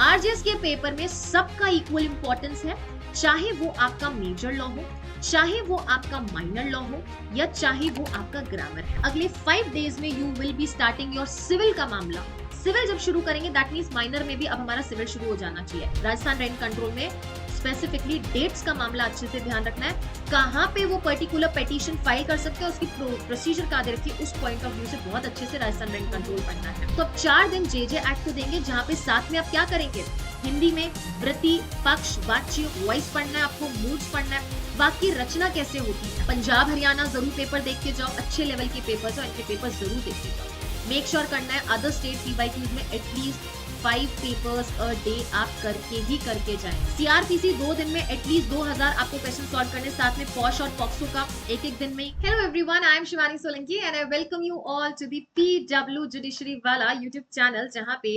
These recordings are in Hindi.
आरजेएस के पेपर में सबका इक्वल इंपॉर्टेंस है, चाहे वो आपका मेजर लॉ हो, चाहे वो आपका माइनर लॉ हो, या चाहे वो आपका ग्रामर है। अगले 5 डेज में you will be starting your civil का मामला। सिविल जब शुरू करेंगे दैट मींस माइनर में भी अब हमारा सिविल शुरू हो जाना चाहिए। राजस्थान रेंट कंट्रोल में स्पेसिफिकली डेट्स का मामला अच्छे से ध्यान रखना है, कहां पे वो पर्टिकुलर पिटीशन फाइल कर सकते हैं, उसकी प्रोसीजर का दे रखिए, उस पॉइंट ऑफ व्यू से बहुत अच्छे से राजस्थान रेंट कंट्रोल पढ़ना है। तो अब 4 दिन जेजे एक्ट को देंगे, जहां पे साथ में आप क्या करेंगे, हिंदी में वृत्ति, पक्ष, वाच्य, वॉइस पढ़ना है आपको, मूड्स पढ़ना है, वाक्य रचना कैसे होती है। पंजाब हरियाणा जरूर पेपर देख के जाओ, अच्छे लेवल के पेपर्स और इनके पेपर जरूर देख के जाओ। मेक श्योर करना है अदर स्टेट पीवाईक्यूज में एटलीस्ट 5 पेपर्स अ डे आप करके जाएं। सीआरपीसी 2 दिन में एटलीस्ट 2000 आपको क्वेश्चन सॉल्व करने, साथ में पॉश और पॉक्सो का एक दिन में। Hello everyone, I am Shivani Solanki and I welcome you all to the PW judiciary वाला यूट्यूब चैनल, जहां पे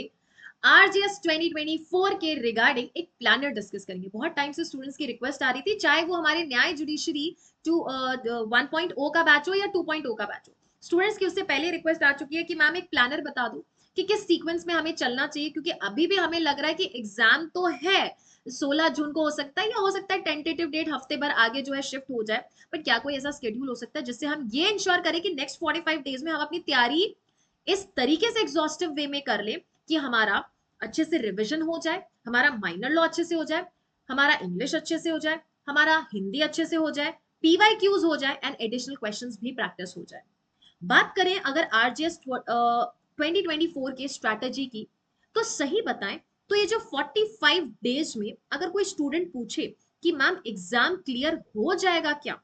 आरजीएस 2024 के रिगार्डिंग एक प्लानर डिस्कस करेंगे। बहुत टाइम से स्टूडेंट्स की रिक्वेस्ट आ रही थी, चाहे वो हमारे न्याय जुडिशरी 1.0 का बैच हो या 2.0 का बैच हो। स्टूडेंट्स की उससे पहले रिक्वेस्ट आ चुकी है कि मैम एक प्लानर बता दो कि किस सीक्वेंस में हमें चलना चाहिए, क्योंकि अभी भी हमें लग रहा है कि एग्जाम तो है 16 जून को हो सकता है, या हो सकता है टेंटेटिव डेट हफ्ते भर आगे जो है शिफ्ट हो जाए, बट क्या कोई ऐसा स्केड्यूल हो सकता है जिससे हम ये इंश्योर करें कि नेक्स्ट 45 डेज में हम अपनी तैयारी इस तरीके से एग्जॉस्टिव वे में कर ले कि हमारा अच्छे से रिविजन हो जाए, हमारा माइनर लॉ अच्छे से हो जाए, हमारा इंग्लिश अच्छे से हो जाए, हमारा हिंदी अच्छे से हो जाए, पीवाईक्यूज हो जाए एंड एडिशनल क्वेश्चंस भी प्रैक्टिस हो जाए। बात करें अगर आरजीएस 2024 के स्ट्रैटेजी की, तो सही बताएं तो ये जो 45 डेज में अगर कोई स्टूडेंट पूछे कि मैम एग्जाम क्लियर हो जाएगा क्या,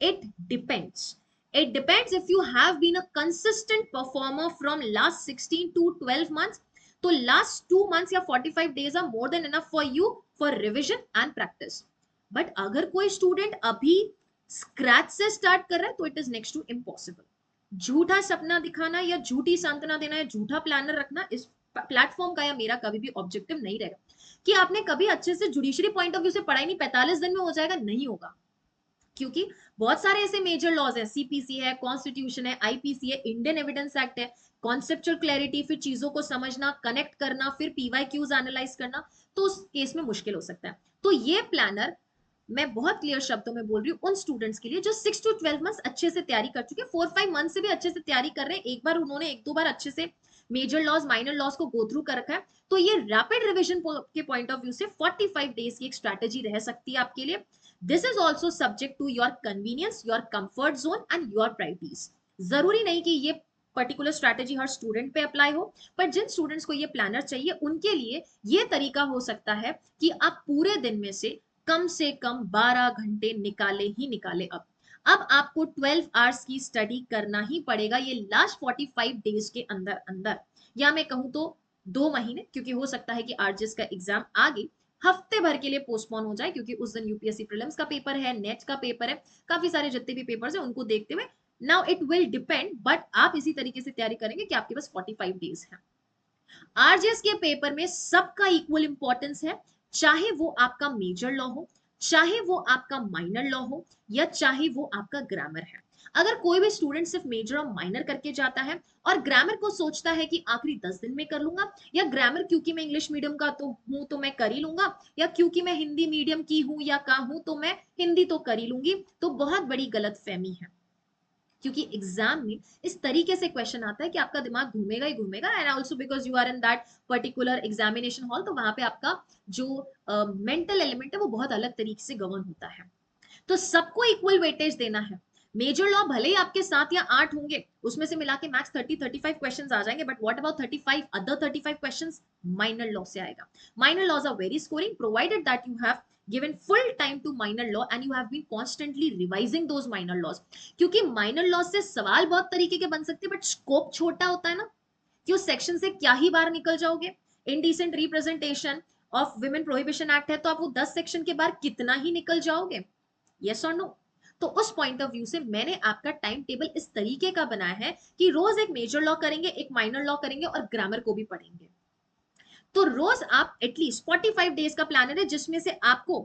it depends. It depends if you have been a consistent performer from last 16 to 12 months. तो last 2 months या 45 days are more than enough for you for revision and practice. But अगर कोई स्टूडेंट अभी स्क्रैच से स्टार्ट कर रहा है तो it is next to impossible. झूठा सपना दिखाना या झूठी सांत्वना देना या झूठा प्लानर रखना इस प्लेटफॉर्म का या मेरा कभी भी ऑब्जेक्टिव नहीं रहेगा। कि आपने कभी अच्छे से जुडिशरी पॉइंट ऑफ व्यू से पढ़ाई नहीं, 45 दिन में हो जाएगा, नहीं होगा। क्योंकि बहुत सारे ऐसे मेजर लॉज है, सीपीसी है, कॉन्स्टिट्यूशन है, आईपीसी है, इंडियन एविडेंस एक्ट है, कॉन्सेप्चुअल क्लैरिटी, फिर चीजों को समझना, कनेक्ट करना, फिर पीवाईक्यूज एनालाइज करना, तो उस केस में मुश्किल हो सकता है। तो ये प्लानर मैं बहुत क्लियर शब्दों में बोल रही हूँ उन स्टूडेंट्स के लिए जो 6 to 12 मंथ्स अच्छे से तैयारी कर चुके हैं, 4-5 मंथ से भी अच्छे से तैयारी कर रहे हैं, एक बार उन्होंने 1-2 बार अच्छे से मेजर लॉज माइनर लॉज को गो थ्रू कर रखा है, तो ये रैपिड रिविजन के पॉइंट ऑफ व्यू से 45 डेज की एक स्ट्रैटेजी रह सकती है आपके लिए। This is also subject to your convenience, your comfort zone and your priorities. जरूरी नहीं कि ये पर्टिकुलर स्ट्रैटेजी हर स्टूडेंट पे अप्लाई हो, पर जिन स्टूडेंट्स को ये प्लानर चाहिए उनके लिए ये तरीका हो सकता है कि आप पूरे दिन में से कम 12 घंटे निकाले ही निकाले। अब आपको 12 आवर्स की स्टडी करना ही पड़ेगा ये लास्ट 45 डेज के अंदर अंदर, या मैं कहूं तो 2 महीने, क्योंकि हो सकता है कि आरजीएस का एग्जाम आगे हफ्ते भर के लिए पोस्टपोन हो जाए, क्योंकि उस दिन यूपीएससी प्रीलिम्स का पेपर है, नेट का पेपर है, काफी सारे जितने भी पेपर्स हैं उनको देखते हुए। Now it will depend, but आप इसी तरीके से तैयारी करेंगे कि आपके पास 45 डेज है। आरजीएस के पेपर में सबका इक्वल इंपॉर्टेंस है, चाहे वो आपका मेजर लॉ हो, चाहे वो आपका माइनर लॉ हो, या चाहे वो आपका ग्रामर है। अगर कोई भी स्टूडेंट सिर्फ मेजर और माइनर करके जाता है और ग्रामर को सोचता है कि आखिरी 10 दिन में कर लूंगा, या ग्रामर क्योंकि मैं इंग्लिश मीडियम का तो हूं तो मैं कर ही लूंगा, या क्योंकि मैं हिंदी मीडियम की हूं या का हूं तो मैं हिंदी तो कर ही लूंगी, तो बहुत बड़ी गलतफहमी है। क्योंकि एग्जाम में इस तरीके से क्वेश्चन आता है कि आपका दिमाग घूमेगा ही घूमेगा, and also because you are in that particular examination hall, तो वहां पे आपका जो मेंटल एलिमेंट है वो बहुत अलग तरीके से गवर्न होता है। तो सबको इक्वल वेटेज देना है। मेजर लॉ भले ही आपके 7 या 8 होंगे, उसमें से मिला के मैक्स 30-35 क्वेश्चंस आ जाएंगे, but what about 35 other 35 questions minor law से आएगा। Minor laws are very scoring provided that you have given full time to minor law and you have been constantly revising those minor laws। क्योंकि minor laws से सवाल बहुत तरीके के बन सकते हैं, बट स्कोप छोटा होता है ना, कि उस सेक्शन से क्या ही बाहर निकल जाओगे। Indecent representation of women prohibition act है, तो आप वो 10 सेक्शन के बाहर कितना ही निकल जाओगे, यस और नो। तो उस पॉइंट ऑफ व्यू से मैंने आपका टाइम टेबल इस तरीके का बनाया है कि रोज एक मेजर लॉ करेंगे, एक माइनर लॉ करेंगे और ग्रामर को भी पढ़ेंगे। तो रोज आप एटलीस्ट 45 डेज का प्लानर है, जिसमें से आपको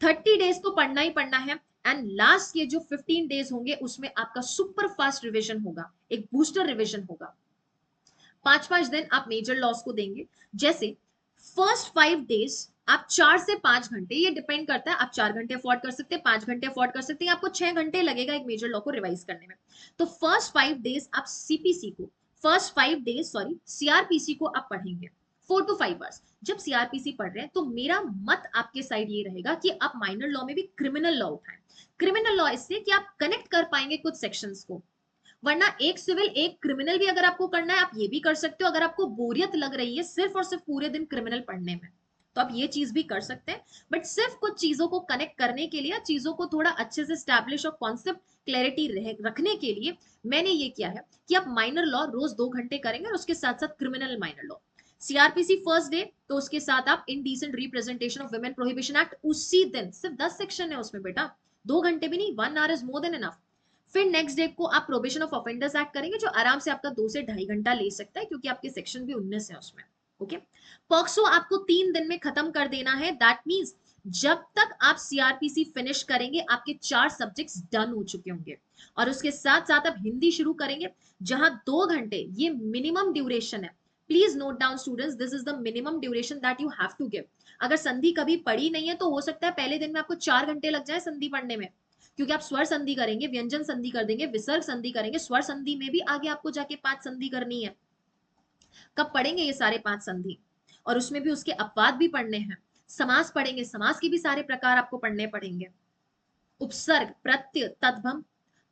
30 डेज तो पढ़ना ही पढ़ना है, एंड लास्ट के जो 15 डेज होंगे उसमें आपका सुपर फास्ट रिविजन होगा, एक बूस्टर रिविजन होगा। 5-5 दिन आप मेजर लॉस को देंगे। जैसे फर्स्ट 5 डेज आप 4 से 5 घंटे, ये डिपेंड करता है, आप 4 घंटे अफोर्ड कर सकते हैं, 5 घंटे अफोर्ड कर सकते हैं, आपको 6 घंटे लगेगा एक मेजर लॉ को रिवाइज करने में। तो फर्स्ट 5 डेज आप सीपीसी को, फर्स्ट 5 डेज सॉरी सीआरपीसी को आप पढ़ेंगे 4 to 5 आवर्स। जब सीआरपीसी पढ़ रहे हैं तो मेरा मत आपके साइड ये रहेगा कि आप माइनर लॉ में भी क्रिमिनल लॉ उठाएं। क्रिमिनल लॉ इससे कि आप कनेक्ट कर पाएंगे कुछ सेक्शंस को, वरना एक सिविल एक क्रिमिनल भी अगर आपको करना है आप ये भी कर सकते हो, अगर आपको बोरियत लग रही है सिर्फ और सिर्फ पूरे दिन क्रिमिनल पढ़ने में तो आप ये चीज भी कर सकते हैं। बट सिर्फ कुछ चीजों को कनेक्ट करने के लिए, चीजों को थोड़ा अच्छे से स्टैब्लिश और कॉन्सेप्ट क्लैरिटी रखने के लिए मैंने ये किया है कि आप माइनर लॉ रोज 2 घंटे करेंगे और उसके साथ साथ criminal minor law. CrPC first day तो उसके साथ आप indecent representation of women prohibition act उसी दिन, सिर्फ 10 सेक्शन है उसमें बेटा, 2 घंटे भी नहीं, 1 our is more than enough. फिर नेक्स्ट डे को आप प्रोबेशन ऑफ ऑफेंडर्स एक्ट करेंगे जो आराम से आपका 2 से 2.5 घंटा ले सकता है क्योंकि आपके सेक्शन भी 19 है उसमें। ओके, पॉक्सो आपको 3 दिन में खत्म कर देना है। दैट मींस जब तक आप सीआरपीसी फिनिश करेंगे आपके 4 सब्जेक्ट्स डन हो चुके होंगे। और उसके साथ साथ आप हिंदी शुरू करेंगे जहां 2 घंटे ये मिनिमम ड्यूरेशन है। Please note down students, this is the minimum duration that you have to give. अगर संधि कभी पढ़ी नहीं है तो हो सकता है पहले दिन में आपको 4 घंटे लग जाए संधि पढ़ने में, क्योंकि आप स्वर संधि करेंगे, व्यंजन संधि कर देंगे, विसर्ग संधि करेंगे, स्वर संधि में भी आगे आपको जाके 5 संधि करनी है। कब पढ़ेंगे ये सारे 5 संधि, और उसमें भी उसके अपवाद भी पढ़ने हैं, समास पढ़ेंगे, समास के भी सारे प्रकार आपको पढ़ने पड़ेंगे, उपसर्ग, प्रत्यय, तद्भव,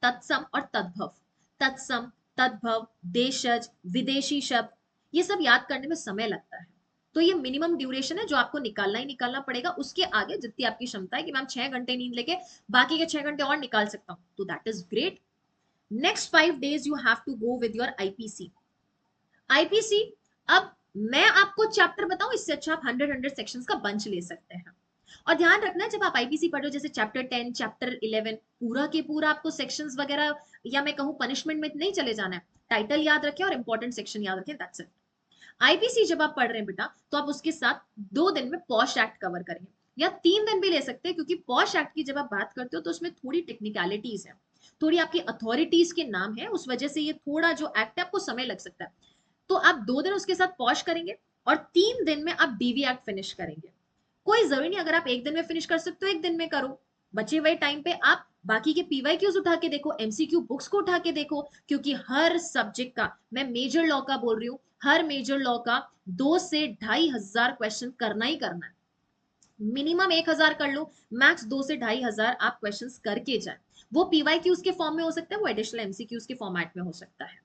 तत्सम और तद्भव, तत्सम, तद्भव, देशज, विदेशी शब्द, ये सब याद करने में समय लगता है। तो ये मिनिमम ड्यूरेशन है जो आपको निकालना ही निकालना पड़ेगा। उसके आगे जितनी आपकी क्षमता है कि मैम 6 घंटे नींद लेके बाकी के 6 घंटे और निकाल सकता हूं, तो that is great. Next 5 days you have to go with your IPC. IPC, अब मैं आपको चैप्टर बताऊं, इससे अच्छा आप 100 सेक्शंस का बंच ले सकते हैं। और ध्यान रखना जब आप आईपीसी पढ़ रहे हो, जैसे चैप्टर 10, चैप्टर 11, पूरा के पूरा आपको सेक्शंस वगैरह या मैं कहूं पनिशमेंट में नहीं चले जाना है। टाइटल याद रखें और इंपॉर्टेंट सेक्शन याद रखें, दैट्स इट। आईपीसी जब आप पढ़ रहे हैं बेटा तो आप उसके साथ 2 दिन में पॉश एक्ट कवर करेंगे, या 3 दिन भी ले सकते हैं, क्योंकि पॉश एक्ट की जब आप बात करते हो तो उसमें थोड़ी टेक्निकलिटीज है, थोड़ी आपकी अथॉरिटीज के नाम है, उस वजह से ये थोड़ा जो एक्ट है आपको समय लग सकता है। तो आप 2 दिन उसके साथ पॉश करेंगे और 3 दिन में आप डीवी एक्ट फिनिश करेंगे। कोई जरूरी नहीं, अगर आप 1 दिन में फिनिश कर सकते हो 1 दिन में करो, बचे हुए टाइम पे आप बाकी के पीवाईक्यूज उठा के देखो, एमसीक्यू बुक्स को उठा के देखो, क्योंकि हर सब्जेक्ट का, मैं मेजर लॉ का बोल रही हूँ, हर मेजर लॉ का 2 से 2,500 क्वेश्चन करना ही करना है। मिनिमम 1,000 कर लो, मैक्स 2 से 2,500 आप क्वेश्चंस करके जाए। वो पीवाईक्यूज के फॉर्म में हो सकता है, वो एडिशनल एमसीक्यूज के फॉर्मेट में हो सकता है।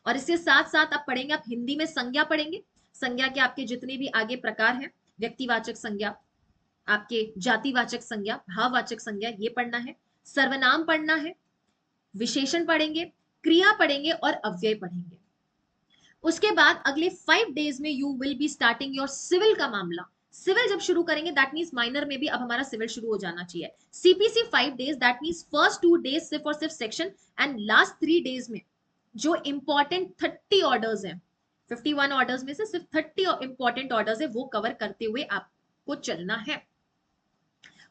और इसके साथ साथ आप पढ़ेंगे, आप हिंदी में संज्ञा पढ़ेंगे। संज्ञा के आपके जितने भी आगे प्रकार हैं, व्यक्तिवाचक संज्ञा, आपके जातिवाचक संज्ञा, भाववाचक संज्ञा, ये पढ़ना है। सर्वनाम पढ़ना है, विशेषण पढ़ेंगे, क्रिया पढ़ेंगे और अव्यय पढ़ेंगे। उसके बाद अगले 5 डेज में you will be starting your civil का मामला। सिविल जब शुरू करेंगे दैट मींस माइनर में भी अब हमारा सिविल शुरू हो जाना चाहिए। CPC 5 days, that means first 2 days सिर्फ और सिर्फ सेक्शन, एंड लास्ट 3 डेज में जो इंपॉर्टेंट 30 ऑर्डर्स हैं, 51 ऑर्डर्स में से सिर्फ 30 इंपॉर्टेंट ऑर्डर्स है, वो कवर करते हुए आपको चलना है।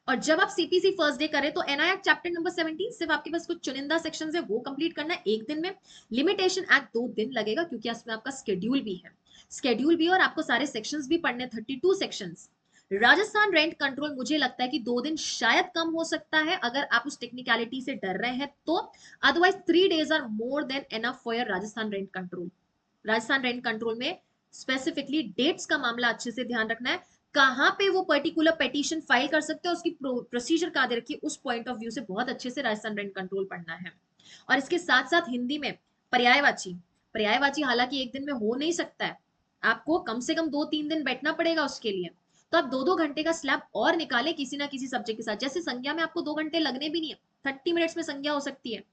और जब आप सीपीसी फर्स्ट डे करें तो एनआई एक्ट चैप्टर नंबर 17 सिर्फ आपके पास कुछ चुनिंदा सेक्शंस है वो कंप्लीट करना है 1 दिन में। लिमिटेशन एक्ट 2 दिन लगेगा क्योंकि इसमें आपका स्केड्यूल भी है, स्केड्यूल भी, और आपको सारे सेक्शंस भी पढ़ने, 32 सेक्शंस। राजस्थान रेंट कंट्रोल मुझे लगता है कि 2 दिन शायद कम हो सकता है अगर आप उस टेक्निकलिटी से डर रहे हैं तो, otherwise 3 days are more than enough for your Rajasthan rent control. Rajasthan rent control में स्पेसिफिकली डेट्स का मामला अच्छे से ध्यान रखना है, कहां पे वो पर्टिकुलर पेटिशन फाइल कर सकते हैं, उसकी प्रोसीजर का दे रखिए, उस पॉइंट ऑफ व्यू से बहुत अच्छे से राजस्थान रेंट कंट्रोल पढ़ना है। और इसके साथ साथ हिंदी में पर्यायवाची, पर्यायवाची हालांकि 1 दिन में हो नहीं सकता है, आपको कम से कम 2-3 दिन बैठना पड़ेगा उसके लिए, तो आप 2-2 घंटे का स्लैब और निकाले किसी ना किसी सब्जेक्ट के साथ। जैसे संज्ञा में आपको 2 घंटे लगने भी नहीं है, 30 मिनट्स में संज्ञा हो सकती है,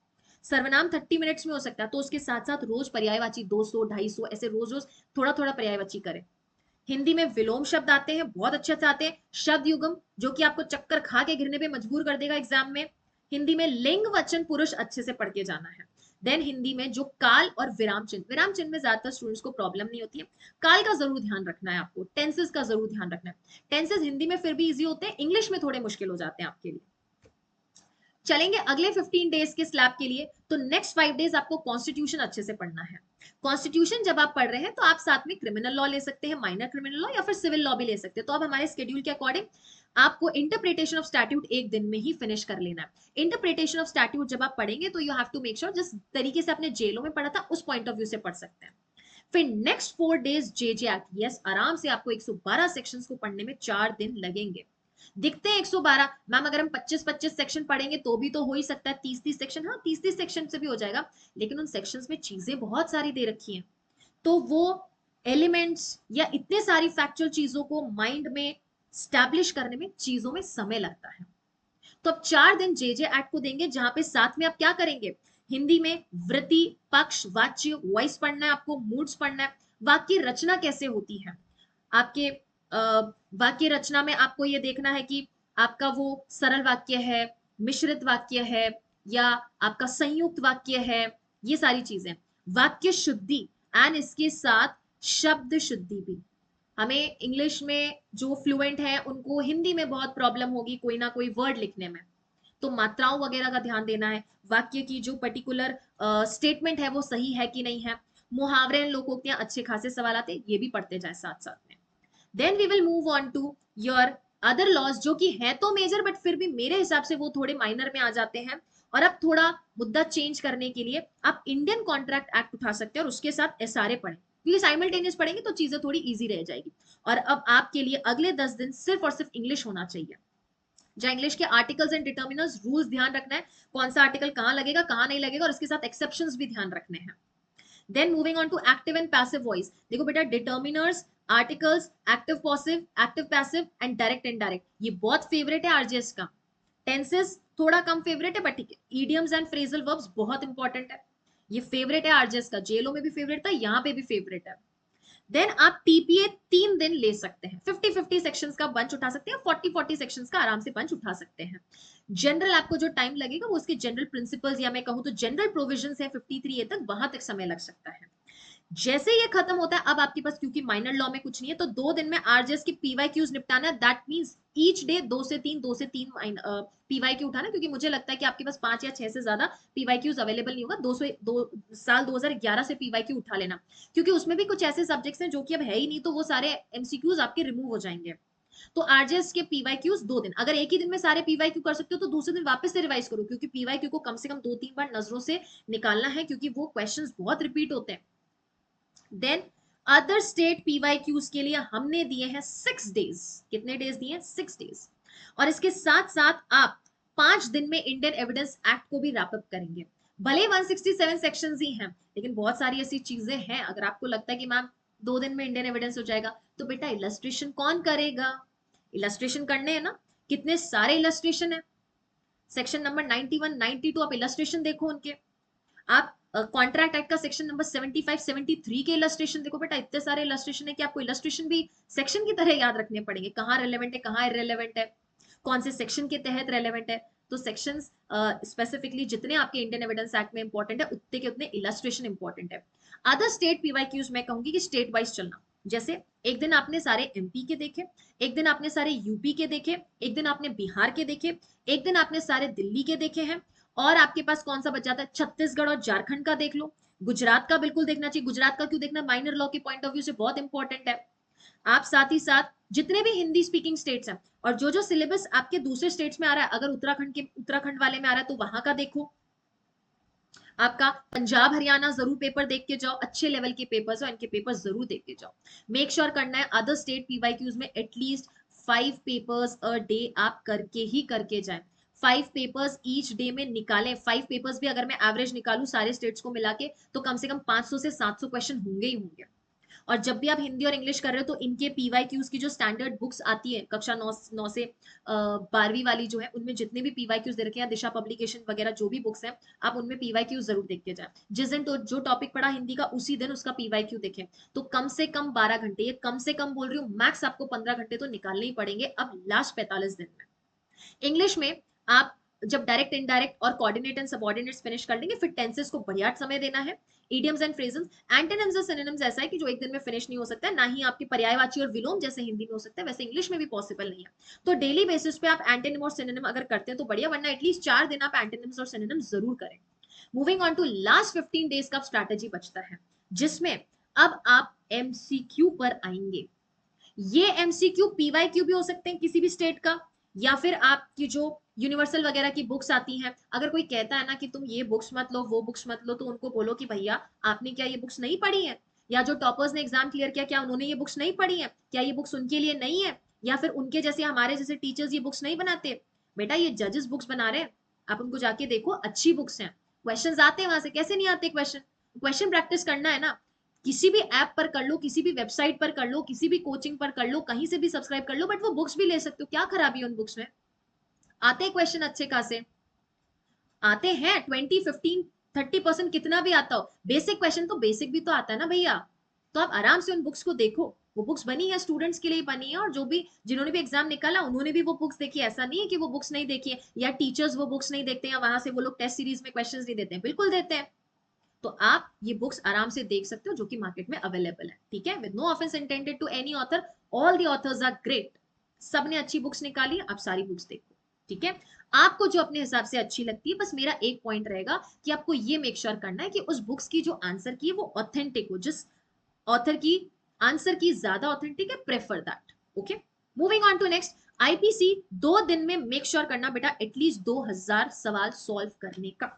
सर्वनाम 30 मिनट्स में हो सकता है, तो उसके साथ साथ रोज पर्यायवाची 200-250 ऐसे रोज रोज थोड़ा थोड़ा पर्यायवाची करें। हिंदी में विलोम शब्द आते हैं, बहुत अच्छे से आते हैं, शब्द युगम जो कि आपको चक्कर खा के गिरने पे मजबूर कर देगा एग्जाम में। हिंदी में लिंग वचन पुरुष अच्छे से पढ़ के जाना है। देन हिंदी में जो काल और विराम चिन्ह में ज्यादातर स्टूडेंट्स को प्रॉब्लम नहीं होती है, काल का जरूर ध्यान रखना है आपको, टेंसेस का जरूर ध्यान रखना है। टेंसेस हिंदी में फिर भी इजी होते हैं, इंग्लिश में थोड़े मुश्किल हो जाते हैं आपके लिए। चलेंगे अगले 15 डेज के स्लैब के लिए, तो नेक्स्ट 5 डेज आपको कॉन्स्टिट्यूशन अच्छे से पढ़ना है। कॉन्स्टिट्यूशन जब आप पढ़ रहे हैं तो आप साथ में क्रिमिनल लॉ ले सकते हैं, माइनर क्रिमिनल लॉ या फिर सिविल लॉ भी ले सकते हैं। तो अब हमारे स्केड्यूल के अकॉर्डिंग आपको इंटरप्रिटेशन ऑफ स्टैट्यूट एक दिन में ही फिनिश कर लेना है। इंटरप्रिटेशन ऑफ स्टैट्यूट जब आप पढ़ेंगे तो you have to make sure जिस तरीके से आपने जेलों में पढ़ा था उस पॉइंट ऑफ व्यू से पढ़ सकते हैं। फिर next 4 days JJ act, yes आराम से आपको 112 सेक्शंस को पढ़ने में 4 दिन लगेंगे। दिखते हैं 112 मैम, अगर हम 25-25 सेक्शन पढ़ेंगे तो भी तो हो ही सकता है 30-30 सेक्शन, हाँ 30-30 सेक्शन से भी हो जाएगा, लेकिन उन सेक्शंस में चीजें बहुत सारी दे रखी हैं, तो वो एलिमेंट्स या इतने सारी फैक्चुअल चीजों को माइंड में स्टैब्लिश करने में चीजों में समय लगता है। तो अब 4 दिन जेजे एक्ट को देंगे, जहां पे साथ में आप क्या करेंगे, हिंदी में वृत्ति, पक्ष, वाच्य, वॉइस पढ़ना है आपको, मूड्स पढ़ना है, वाक्य रचना कैसे होती है आपके वाक्य रचना में आपको ये देखना है कि आपका वो सरल वाक्य है, मिश्रित वाक्य है, या आपका संयुक्त वाक्य है, ये सारी चीजें। वाक्य शुद्धि एंड इसके साथ शब्द शुद्धि भी। हमें इंग्लिश में जो फ्लुएंट है उनको हिंदी में बहुत प्रॉब्लम होगी कोई ना कोई वर्ड लिखने में, तो मात्राओं वगैरह का ध्यान देना है, वाक्य की जो पर्टिकुलर स्टेटमेंट है वो सही है कि नहीं है, मुहावरे लोकोक्तियां अच्छे खासे सवाल आते, ये भी पढ़ते जाए साथ साथ में। Then we will move on to your other laws, जो कि है तो मेजर बट फिर भी मेरे हिसाब से वो थोड़े माइनर में आ जाते हैं, और अब थोड़ा मुद्दा चेंज करने के लिए आप इंडियन कॉन्ट्रैक्ट एक्ट उठा सकते हैं और उसके साथ एसआरए पढ़ें, क्योंकि साइमल्टेनियस पढ़ेंगे तो चीजें थोड़ी इजी रह जाएगी। और अब आपके लिए अगले 10 दिन सिर्फ और सिर्फ इंग्लिश होना चाहिए, जहां इंग्लिश के आर्टिकल्स एंड डिटर्मिनर्स रूल्स ध्यान रखना है, कौन सा आर्टिकल कहां लगेगा कहां नहीं लगेगा, और इसके साथ एक्सेप्शंस भी ध्यान रखने हैं। Then moving on to active and passive voice, देखो बेटा determiners, articles, active passive and direct indirect, ये बहुत फेवरेट है आरजेएस का। टेंसेस थोड़ा कम फेवरेट है बट ठीक है। ईडियम्स एंड फ्रेजल वर्ब्स बहुत इंपॉर्टेंट है, ये फेवरेट है आरजेएस का, जेलो में भी फेवरेट था, यहाँ पे भी फेवरेट है। देन आप टीपीए 3 दिन ले सकते हैं, 50-50 सेक्शंस का बंच उठा सकते हैं, 40-40 सेक्शंस का आराम से बंच उठा सकते हैं। जनरल आपको जो टाइम लगेगा वो उसके जनरल प्रिंसिपल्स या मैं कहूं तो जनरल प्रोविजंस है 53A तक, वहां तक समय लग सकता है। जैसे ये खत्म होता है अब आपके पास, क्योंकि माइनर लॉ में कुछ नहीं है, तो 2 दिन में आरजेएस की पीवाईक्यूज निपटाना है। दैट मींस ईच डे 2 से 3 पीवाईक्यू उठाना, क्योंकि मुझे लगता है कि आपके पास 5 या 6 से ज्यादा पीवाईक्यूज अवेलेबल नहीं होगा। 2011 से पीवाईक्यू उठा लेना, क्योंकि उसमें भी कुछ ऐसे सब्जेक्ट्स हैं जो कि अब है ही नहीं, तो वो सारे एमसीक्यूज आपके रिमूव हो जाएंगे। तो आरजेएस के पीवाईक्यूज 2 दिन, अगर एक ही दिन में सारे पीवाईक्यू कर सकते हो तो दूसरे दिन वापस से रिवाइज करो, क्योंकि पीवाईक्यू को कम से कम 2-3 बार नजरों से निकालना है, क्योंकि वो क्वेश्चंस बहुत रिपीट होते हैं। देन अदर स्टेट पीवाईक्यूज के लिए हमने दिए हैं 6 डेज, कितने डेज दिए हैं 6 डेज, और इसके साथ साथ आप 5 दिन में इंडियन एविडेंस एक्ट को भी रैपअप करेंगे। भले 167 सेक्शंस ही हैं, लेकिन बहुत सारी ऐसी चीजें हैं, अगर आपको लगता है कि मैम 2 दिन में इंडियन एविडेंस हो जाएगा, तो बेटा इलस्ट्रेशन कौन करेगा, इलस्ट्रेशन करने हैं ना, कितने सारे इलस्ट्रेशन है, सेक्शन नंबर 91 92 आप इलस्ट्रेशन देखो उनके, आप कॉन्ट्रैक्ट एक्ट का सेक्शन नंबर 75 73 के इलस्ट्रेशन देखो, बेटा इतने सारे इलस्ट्रेशन है कि आपको इलस्ट्रेशन भी सेक्शन की तरह याद रखने पड़ेंगे, कहाँ रेलेवेंट है कहाँ इररेलेवेंट है, कौन से सेक्शन के तहत रेलेवेंट है। तो सेक्शंस स्पेसिफिकली जितने आपके इंडियन एविडेंस एक्ट में इंपॉर्टेंट है उतने के उतने इलस्ट्रेशन इंपॉर्टेंट है। अदर स्टेट पीवाईक्यूज मैं कहूंगी कि स्टेट वाइज चलना, जैसे एक दिन आपने सारे एमपी के देखे, एक दिन आपने सारे यूपी के देखे, एक दिन आपने बिहार के देखे, एक दिन आपने सारे दिल्ली के देखे हैं, और आपके पास कौन सा बच जाता है, छत्तीसगढ़ और झारखंड का देख लो। गुजरात का बिल्कुल देखना चाहिए, गुजरात का क्यों देखना, माइनर लॉ के पॉइंट ऑफ व्यू से बहुत इंपॉर्टेंट है। आप साथ ही साथ जितने भी हिंदी स्पीकिंग स्टेट्स हैं, और जो जो सिलेबस आपके दूसरे स्टेट्स में आ रहा है, अगर उत्तराखंड वाले में आ रहा है तो वहां का देखो। आपका पंजाब हरियाणा जरूर पेपर देख के जाओ, अच्छे लेवल के पेपर्स हो, इनके पेपर जरूर देख के जाओ। मेक श्योर करना है अदर स्टेट पीवाईक्यूज में एटलीस्ट 5 पेपर्स अ डे आप करके जाएं, 5 पेपर्स ईच डे में निकालें। 5 पेपर्स भी अगर मैं एवरेज निकालूं सारे स्टेट्स को मिला के, तो कम से कम 500 से 700 क्वेश्चन होंगे ही होंगे। और जब भी आप हिंदी और इंग्लिश कर रहे हो तो इनके पीवाईक्यूज की जो स्टैंडर्ड बुक्स आती है कक्षा 9 से 12वीं वाली जो है, उनमें जितने भी पीवाईक्यूज दे रखे हैं, दिशा पब्लिकेशन वगैरह जो भी बुक्स हैं, आप उनमें पीवाईक्यूज जरूर देख के जाए। जिस दिन तो जो टॉपिक पढ़ा हिंदी का उसी दिन उसका पीवाईक्यू देखें, तो कम से कम 12 घंटे, ये कम से कम बोल रही हूँ, मैक्स आपको 15 घंटे तो निकालने ही पड़ेंगे अब लास्ट 45 दिन में। इंग्लिश में आप जब डायरेक्ट इनडायरेक्ट और कोऑर्डिनेट एंड सबऑर्डिनेट्स फिनिश कर लेंगे, फिर टेंसेस को बढ़िया समय देना है। इडियम्स एंड फ्रेजेस, एंटोनिम्स और सिनोनिम्स ऐसा है कि जो एक दिन में फिनिश नहीं हो सकता है, ना ही आपके पर्यायवाची और विलोम जैसे हिंदी में हो सकता है, वैसे इंग्लिश में भी पॉसिबल नहीं है। तो डेली बेसिस पे आप एंटोनिम और सिनोनिम अगर करते हैं तो बढ़िया, वरना एटलीस्ट 4 दिन आप एंटोनिम्स और सिनोनिम्स जरूर करें। Moving on to last 15 days का स्ट्रैटेजी बचता है, जिसमें अब आप एमसीक्यू पर आएंगे। ये एमसीक्यू पीवाईक्यू भी हो सकते हैं किसी भी स्टेट का, या फिर आपकी जो यूनिवर्सल वगैरह की बुक्स आती हैं, अगर कोई कहता है ना कि तुम ये बुक्स मत लो वो बुक्स मत लो, तो उनको बोलो कि भैया आपने क्या ये बुक्स नहीं पढ़ी है, या जो टॉपर्स ने एग्जाम क्लियर किया क्या उन्होंने ये बुक्स नहीं पढ़ी है, क्या ये बुक्स उनके लिए नहीं है, या फिर उनके जैसे हमारे जैसे टीचर्स ये बुक्स नहीं बनाते। बेटा ये जजेस बुक्स बना रहे हैं, आप उनको जाके देखो, अच्छी बुक्स हैं, क्वेश्चंस आते हैं वहां से, कैसे नहीं आते क्वेश्चन, क्वेश्चन प्रैक्टिस करना है ना। किसी भी ऐप पर कर लो, किसी भी वेबसाइट पर कर लो, किसी भी कोचिंग पर कर लो, कहीं से भी सब्सक्राइब कर लो, बट वो बुक्स भी ले सकते हो, क्या खराबी है उन बुक्स में, आते हैं क्वेश्चन अच्छे खासे, आते हैं 20, 15, 30% कितना भी आता हो, बेसिक क्वेश्चन तो बेसिक भी तो आता है ना भैया। तो आप आराम से उन बुक्स को देखो, वो बुक्स बनी है स्टूडेंट्स के लिए बनी है, और जो भी जिन्होंने भी एग्जाम निकाला उन्होंने भी वो बुक्स देखी, ऐसा नहीं है कि वो बुक्स नहीं देखी है, या टीचर्स वो बुक्स नहीं देखते हैं, वहां से वो लोग टेस्ट सीरीज में क्वेश्चंस नहीं देते हैं, बिल्कुल देते हैं। तो आप ये बुक्स आराम से देख सकते हो जो कि मार्केट में अवेलेबल है, ठीक है, with no offence intended to any author, all the authors are great, सबने अच्छी बुक्स निकाली, आप सारी बुक्स देखो, ठीक है। आपको जो अपने हिसाब से अच्छी लगती है, बस मेरा एक पॉइंट रहेगा कि आपको ये मेक श्योर करना है कि उस बुक्स की जो आंसर की है वो ऑथेंटिक हो, जिस ऑथर की आंसर की ज्यादा ऑथेंटिक है, prefer that, okay. Moving on to next, IPC 2 दिन में मेक श्योर करना बेटा एटलीस्ट 2000 सवाल सॉल्व करने का।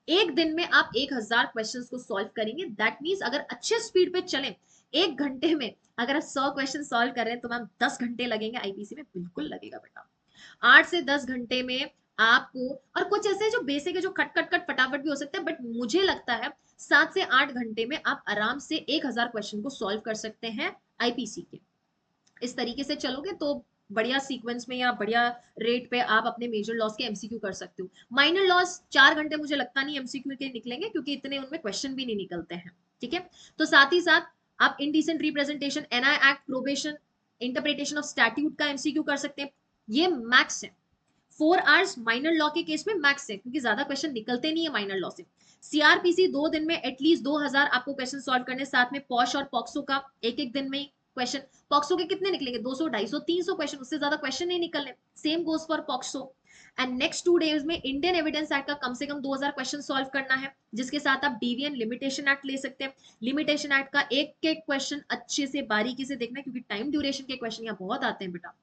एक दिन में आप 1000 क्वेश्चंस को सॉल्व करेंगे, दैट मींस अगर अच्छे स्पीड पे चलें, 1 घंटे में अगर आप 100 क्वेश्चन सॉल्व कर रहे हैं तो मैम 10 घंटे लगेंगे, आईपीसी में बिल्कुल लगेगा बेटा। 8 से 10 घंटे में आपको, और कुछ ऐसे जो बेसिक है जो खट खट खट फटाफट भी हो सकते हैं, बट मुझे लगता है 7 से 8 घंटे में आप आराम से 1000 क्वेश्चन को सॉल्व कर सकते हैं आईपीसी के। इस तरीके से चलोगे तो बढ़िया सीक्वेंस में या बढ़िया रेट पे आप अपने मेजर लॉस के एमसीक्यू कर सकते हो। माइनर लॉस 4 घंटे मुझे लगता नहीं एमसीक्यू के निकलेंगे, क्योंकि इतने उनमें क्वेश्चन भी नहीं निकलते हैं, ठीक है। तो साथ ही साथ आप indecent representation, NI act, probation, interpretation of statute का एमसीक्यू कर सकते हैं, ये मैक्स है। 4 आवर्स माइनर लॉ के केस में मैक्स है, क्योंकि ज्यादा क्वेश्चन निकलते नहीं है माइनर लॉ से। सीआरपीसी 2 दिन में एटलीस्ट 2000 आपको क्वेश्चन सॉल्व करने, साथ में पॉश और पॉक्सो का एक एक दिन में क्वेश्चन। पॉक्सो के कितने निकलेंगे, 200, 250, 300 क्वेश्चन, उससे ज्यादा क्वेश्चन नहीं निकलने। Same goes for POCSO. And next 2 days में इंडियन एविडेंस एक्ट का कम से कम 2000 क्वेश्चन सॉल्व करना है, जिसके साथ आप डीवीएन लिमिटेशन एक्ट ले सकते हैं। लिमिटेशन एक्ट का एक एक क्वेश्चन अच्छे से बारीकी से देखना है, क्योंकि टाइम ड्यूरेशन के क्वेश्चन यहाँ बहुत आते हैं बेटा।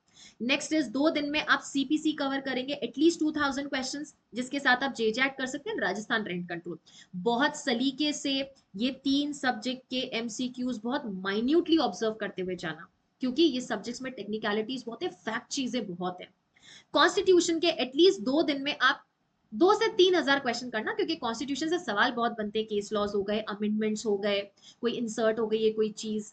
नेक्स्ट इज 2 दिन में आप सीपीसी कवर करेंगे एटलीस्ट 2000 क्वेश्चंस, जिसके साथ आप जेजैट कर सकते हैं, राजस्थान रेंट कंट्रोल। बहुत सलीके से ये 3 सब्जेक्ट के एमसीक्यूज बहुत माइन्यूटली ऑब्जर्व करते हुए जाना, क्योंकि ये सब्जेक्ट्स में टेक्निकलिटीज बहुत है, फैक्ट चीजें बहुत है। कॉन्स्टिट्यूशन के एटलीस्ट 2 दिन में आप 2 से 3000 क्वेश्चन करना, क्योंकि कॉन्स्टिट्यूशन से सवाल बहुत बनते हैं, केस लॉज हो गए, अमेंडमेंट्स हो गए, कोई इंसर्ट हो गई है कोई चीज,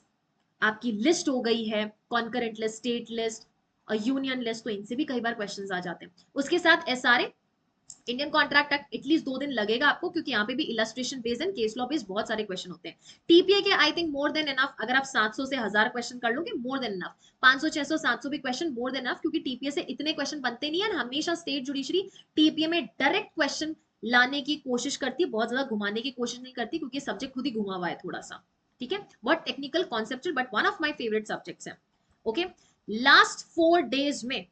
आपकी लिस्ट हो गई है, concurrent list, state list, union list, तो इनसे भी कई बार क्वेश्चंस आ जाते हैं। उसके साथ SRA, Indian contract act, at least 2 दिन लगेगा आपको, क्योंकि यहाँ पे भी illustration based and case law based बहुत सारे क्वेश्चन होते हैं। टीपीए के I think more than enough, अगर आप 700 से 1000 क्वेश्चन कर लोगे मोर देन एनफ, 500, 600, 700 भी क्वेश्चन मोर देन एनफ, क्योंकि टीपीए से इतने क्वेश्चन बनते नहीं है। हमेशा स्टेट जुडिशरी टीपीए में डायरेक्ट क्वेश्चन लाने की कोशिश करती है, बहुत ज्यादा घुमाने की कोशिश नहीं करती, क्योंकि सब्जेक्ट खुद ही घुमा हुआ है थोड़ा सा, ठीक है। बहुत technical conceptual, but one of my favourite subjects है, ओके। लास्ट 4 डेज में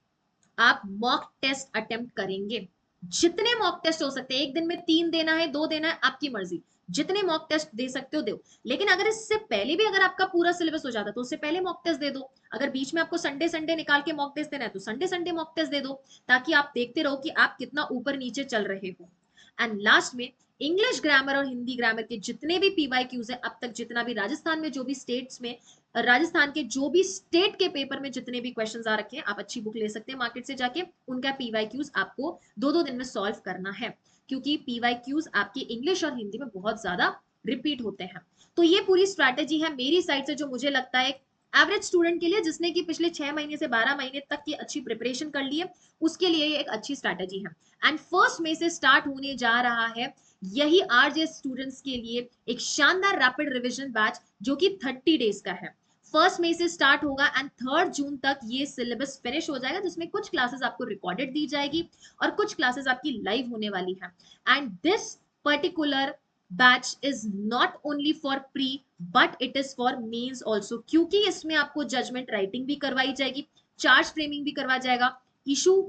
आप मॉक टेस्ट अटेम्प्ट करेंगे, जितने मॉक टेस्ट हो सकते हैं, एक दिन में 3 देना है, 2 देना है, आपकी मर्जी, जितने मॉक टेस्ट दे सकते हो दो। लेकिन अगर इससे पहले भी अगर आपका पूरा सिलेबस हो जाता तो उससे पहले मॉक टेस्ट दे दो। अगर बीच में आपको संडे संडे निकाल के मॉक टेस्ट देना है तो संडे संडे मॉक टेस्ट दे दो, ताकि आप देखते रहो कि आप कितना ऊपर नीचे चल रहे हो। एंड लास्ट में इंग्लिश ग्रामर और हिंदी ग्रामर के जितने भी पीवाईक्यूज है अब तक, जितना भी राजस्थान में जो भी स्टेट्स में, राजस्थान के जो भी स्टेट के पेपर में जितने भी क्वेश्चंस आ रखे हैं, आप अच्छी बुक ले सकते हैं मार्केट से जाके, उनका पीवाईक्यूज आपको 2-2 दिन में सॉल्व करना है, क्योंकि पीवाईक्यूज आपकी इंग्लिश और हिंदी में बहुत ज्यादा रिपीट होते हैं। तो ये पूरी स्ट्रैटेजी है मेरी साइड से, जो मुझे लगता है एवरेज स्टूडेंट के लिए, जिसने कि पिछले 6 महीने से 12 महीने तक की अच्छी प्रिपरेशन कर ली है, उसके लिए ये एक अच्छी स्ट्रैटेजी है। एंड 1 मई से स्टार्ट होने जा रहा है यही आरजे स्टूडेंट्स के लिए एक शानदार रैपिड रिवीजन बैच, जो कि 30 डेज का है। 1 मई से स्टार्ट होगा एंड 3 जून तक ये सिलेबस फिनिश हो जाएगा, जिसमें कुछ क्लासेस आपको रिकॉर्डेड दी जाएगी और कुछ क्लासेस आपकी लाइव होने वाली है। And this particular batch is not only for pre but it is for mains also, क्योंकि इसमें आपको जजमेंट राइटिंग भी करवाई जाएगी, चार्ज फ्रेमिंग भी करवाया जाएगा, इशू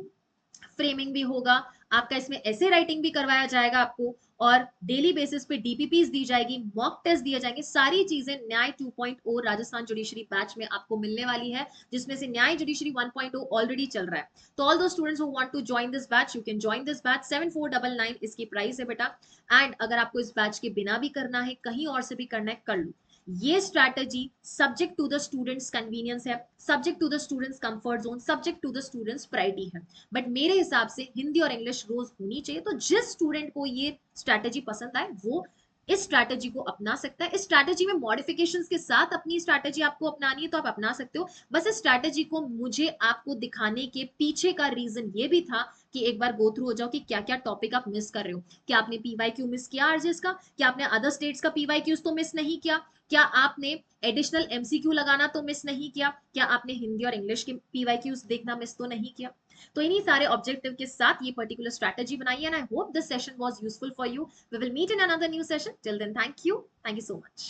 फ्रेमिंग भी होगा, आपका इसमें ऐसे राइटिंग भी करवाया जाएगा आपको, और डेली बेसिस पे डीपीपीज दी जाएगी, मॉक टेस्ट दिए जाएंगे। सारी चीजें न्याय 2.0 राजस्थान जुडिशरी बैच में आपको मिलने वाली है, जिसमें से न्याय जुडिशरी 1.0 ऑलरेडी चल रहा है। तो all those students who want to join this batch, you can join this batch. 7499 इसकी प्राइस है बेटा। एंड अगर आपको इस बैच के बिना भी करना है, कहीं और से भी करना है, कर लो। ये strategy subject to the students convenience है, subject to the students comfort zone, subject to the students priority है। बट मेरे हिसाब से हिंदी और इंग्लिश रोज होनी चाहिए। तो जिस स्टूडेंट को ये स्ट्रैटेजी पसंद आए वो इस स्ट्रैटेजी को अपना सकता है। इस स्ट्रैटेजी में मॉडिफिकेशंस के साथ अपनी स्ट्रैटेजी आपको अपनानी है तो आप अपना सकते हो। बस इस स्ट्रैटेजी को मुझे आपको दिखाने के पीछे का रीजन ये भी था कि एक बार गो थ्रू हो जाओ कि क्या क्या टॉपिक आप मिस कर रहे हो। क्या आपने पीवाईक्यू मिस किया आरजेस का? क्या आपने अदर स्टेट्स का पीवाईक्यूज तो मिस नहीं किया? क्या आपने एडिशनल एमसीक्यू लगाना तो मिस नहीं किया? क्या आपने हिंदी और इंग्लिश के पीवाईक्यूज देखना मिस तो नहीं किया? तो इन्हीं सारे ऑब्जेक्टिव के साथ ये पर्टिकुलर स्ट्रैटेजी बनाई है। And I hope this session was useful for you. We will meet in another new session. Till then, thank you so much.